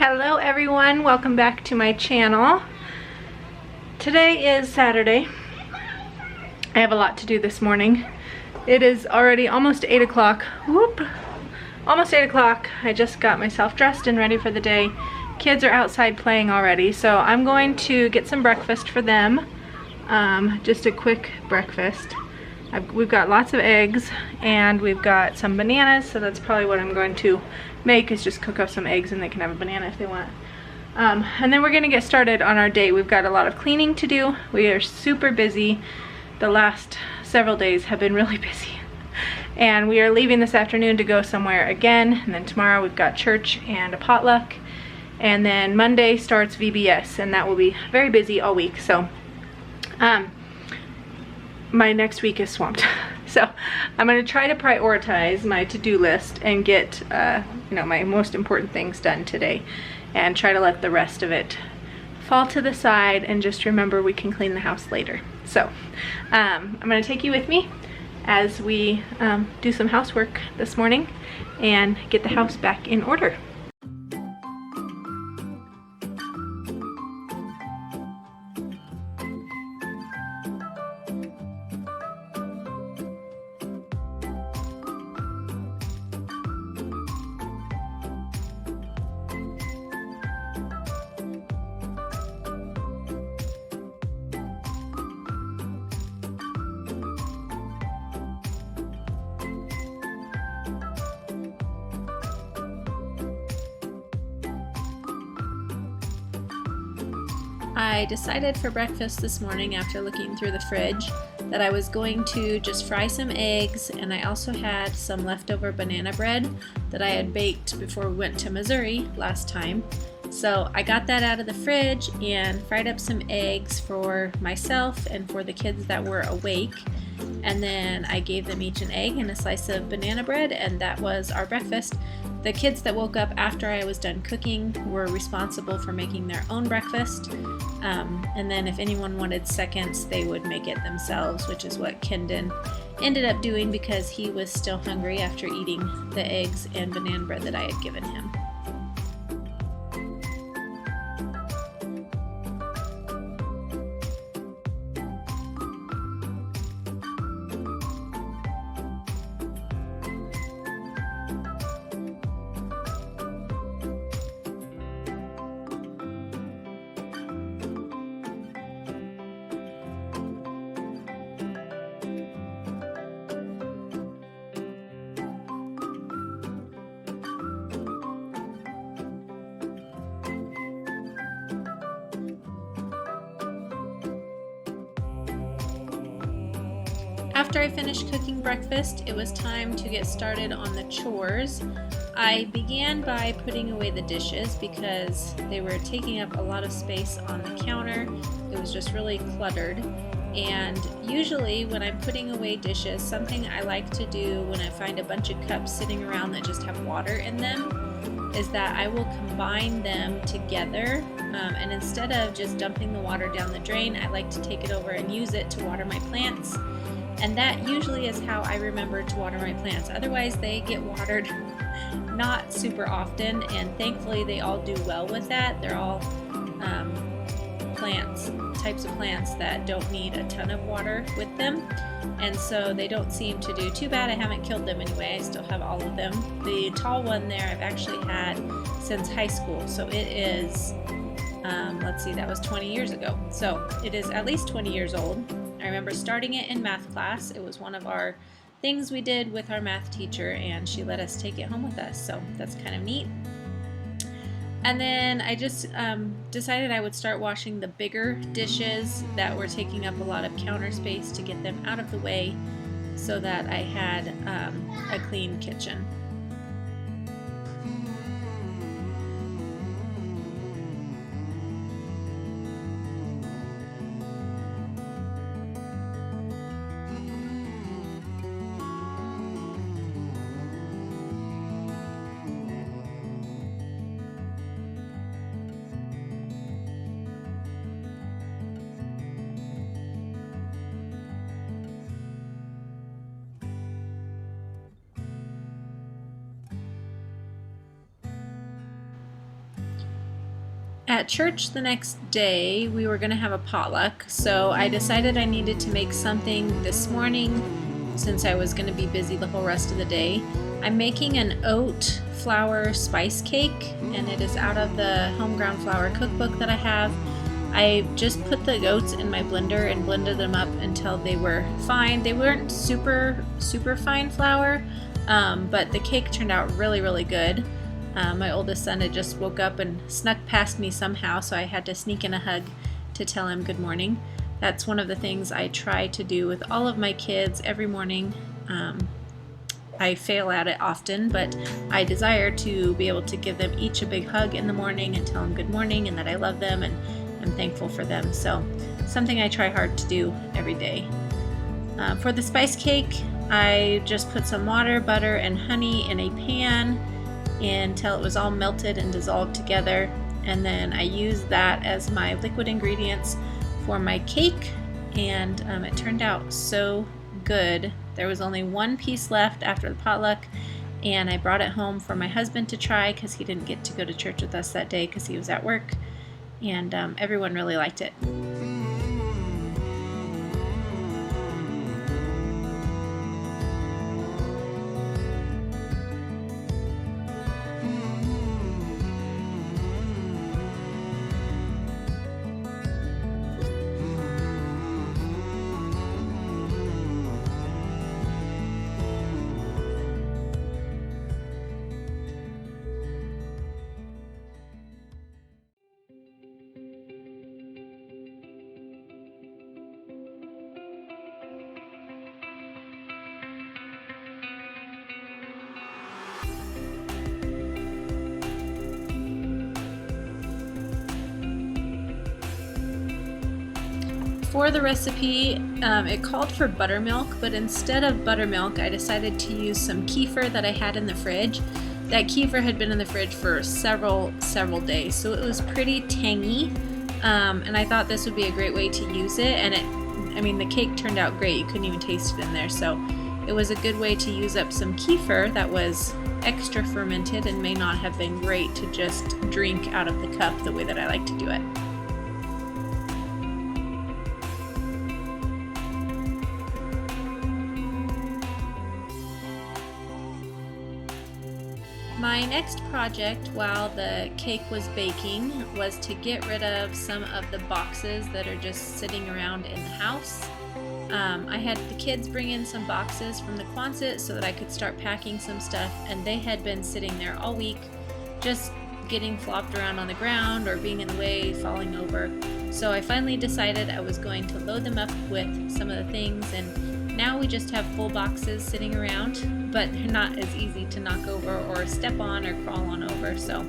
Hello everyone, welcome back to my channel. Today is Saturday. I have a lot to do this morning. It is already almost 8 o'clock. Whoop! Almost 8 o'clock. I just got myself dressed and ready for the day. Kids are outside playing already, so I'm going to get some breakfast for them. Just a quick breakfast. We've got lots of eggs and we've got some bananas, so that's probably what I'm going to make, is just cook up some eggs and they can have a banana if they want. And then we're gonna get started on our day. We've got a lot of cleaning to do. We are super busy. The last several days have been really busy. And we are leaving this afternoon to go somewhere again, and then tomorrow we've got church and a potluck. And then Monday starts VBS, and that will be very busy all week. So my next week is swamped. So I'm going to try to prioritize my to-do list and get my most important things done today, and try to let the rest of it fall to the side and just remember we can clean the house later. So I'm going to take you with me as we do some housework this morning and get the house back in order. I decided for breakfast this morning, after looking through the fridge, that I was going to just fry some eggs, and I also had some leftover banana bread that I had baked before we went to Missouri last time. So I got that out of the fridge and fried up some eggs for myself and for the kids that were awake. And then I gave them each an egg and a slice of banana bread, and that was our breakfast. The kids that woke up after I was done cooking were responsible for making their own breakfast. And then if anyone wanted seconds, they would make it themselves, which is what Kendon ended up doing because he was still hungry after eating the eggs and banana bread that I had given him. After I finished cooking breakfast, it was time to get started on the chores. I began by putting away the dishes because they were taking up a lot of space on the counter. It was just really cluttered. And usually when I'm putting away dishes, something I like to do when I find a bunch of cups sitting around that just have water in them is that I will combine them together. And instead of just dumping the water down the drain, I like to take it over and use it to water my plants. And that usually is how I remember to water my plants. Otherwise, they get watered not super often, and thankfully they all do well with that. They're all types of plants that don't need a ton of water with them, and so they don't seem to do too bad. I haven't killed them anyway. I still have all of them. The tall one there I've actually had since high school, so it is, let's see, that was 20 years ago. So it is at least 20 years old. I remember starting it in math class. It was one of our things we did with our math teacher, and she let us take it home with us, so that's kind of neat. And then I just decided I would start washing the bigger dishes that were taking up a lot of counter space to get them out of the way so that I had a clean kitchen. At church the next day, we were going to have a potluck, so I decided I needed to make something this morning since I was going to be busy the whole rest of the day. I'm making an oat flour spice cake, and it is out of the home ground flour cookbook that I have. I just put the oats in my blender and blended them up until they were fine. They weren't super fine flour, but the cake turned out really good. My oldest son had just woke up and snuck past me somehow, so I had to sneak in a hug to tell him good morning. That's one of the things I try to do with all of my kids every morning. I fail at it often, but I desire to be able to give them each a big hug in the morning and tell them good morning and that I love them and I'm thankful for them. So something I try hard to do every day. For the spice cake, I just put some water, butter, and honey in a pan until it was all melted and dissolved together, and then I used that as my liquid ingredients for my cake, and it turned out so good. There was only one piece left after the potluck, and I brought it home for my husband to try because he didn't get to go to church with us that day because he was at work, and everyone really liked it. For the recipe, it called for buttermilk, but instead of buttermilk, I decided to use some kefir that I had in the fridge. That kefir had been in the fridge for several days, so it was pretty tangy, and I thought this would be a great way to use it, and the cake turned out great. You couldn't even taste it in there, so it was a good way to use up some kefir that was extra fermented and may not have been great to just drink out of the cup the way that I like to do it. My next project while the cake was baking was to get rid of some of the boxes that are just sitting around in the house. I had the kids bring in some boxes from the Quonset so that I could start packing some stuff, and they had been sitting there all week just getting flopped around on the ground or being in the way, falling over. So I finally decided I was going to load them up with some of the things, and now we just have full boxes sitting around, but they're not as easy to knock over or step on or crawl on over. So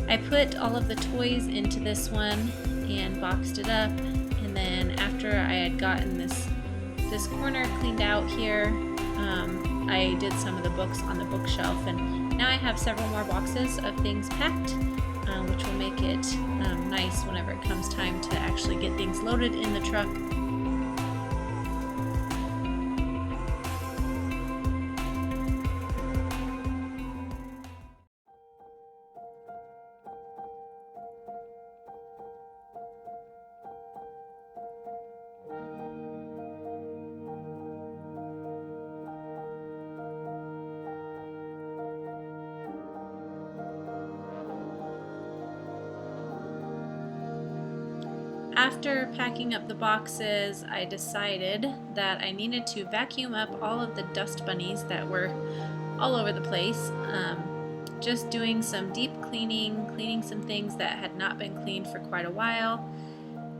I put all of the toys into this one and boxed it up, and then after I had gotten this corner cleaned out here, I did some of the books on the bookshelf, and now I have several more boxes of things packed, which will make it nice whenever it comes time to actually get things loaded in the truck. After packing up the boxes, I decided that I needed to vacuum up all of the dust bunnies that were all over the place. Just doing some deep cleaning some things that had not been cleaned for quite a while.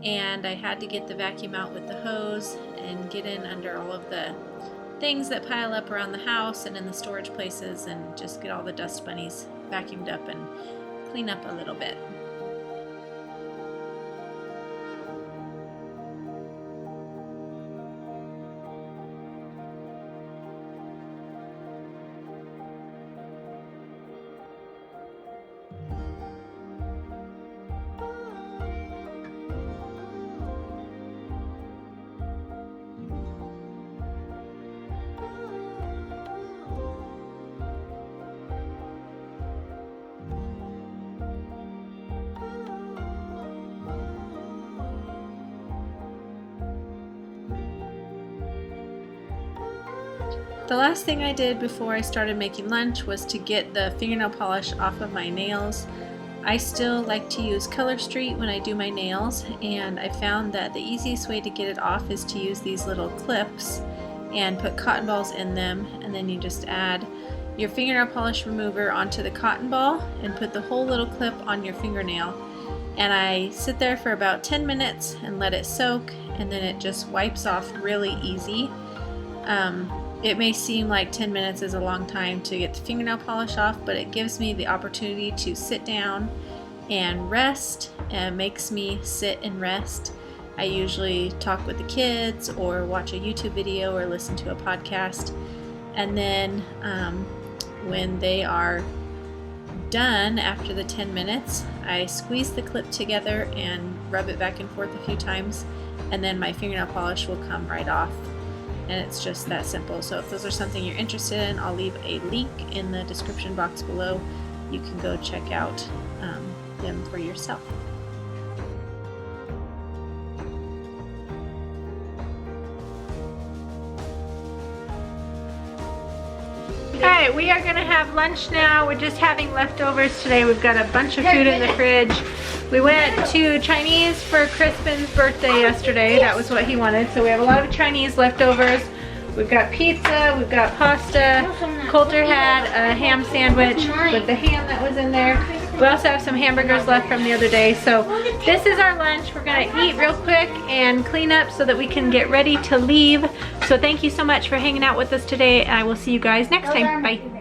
And I had to get the vacuum out with the hose and get in under all of the things that pile up around the house and in the storage places, and just get all the dust bunnies vacuumed up and clean up a little bit. The last thing I did before I started making lunch was to get the fingernail polish off of my nails. I still like to use Color Street when I do my nails, and I found that the easiest way to get it off is to use these little clips and put cotton balls in them, and then you just add your fingernail polish remover onto the cotton ball and put the whole little clip on your fingernail. And I sit there for about 10 minutes and let it soak, and then it just wipes off really easy. It may seem like 10 minutes is a long time to get the fingernail polish off, but it gives me the opportunity to sit down and rest, and makes me sit and rest. I usually talk with the kids or watch a YouTube video or listen to a podcast, and then when they are done after the 10 minutes, I squeeze the clip together and rub it back and forth a few times, and then my fingernail polish will come right off. And it's just that simple. So if those are something you're interested in, I'll leave a link in the description box below. You can go check out them for yourself. Alright, we are gonna have lunch now. We're just having leftovers today. We've got a bunch of food in the fridge. We went to Chinese for Crispin's birthday yesterday. That was what he wanted. So we have a lot of Chinese leftovers. We've got pizza, we've got pasta. Coulter had a ham sandwich with the ham that was in there. We also have some hamburgers left from the other day. So this is our lunch. We're gonna eat real quick and clean up so that we can get ready to leave. So thank you so much for hanging out with us today. I will see you guys next time. Bye.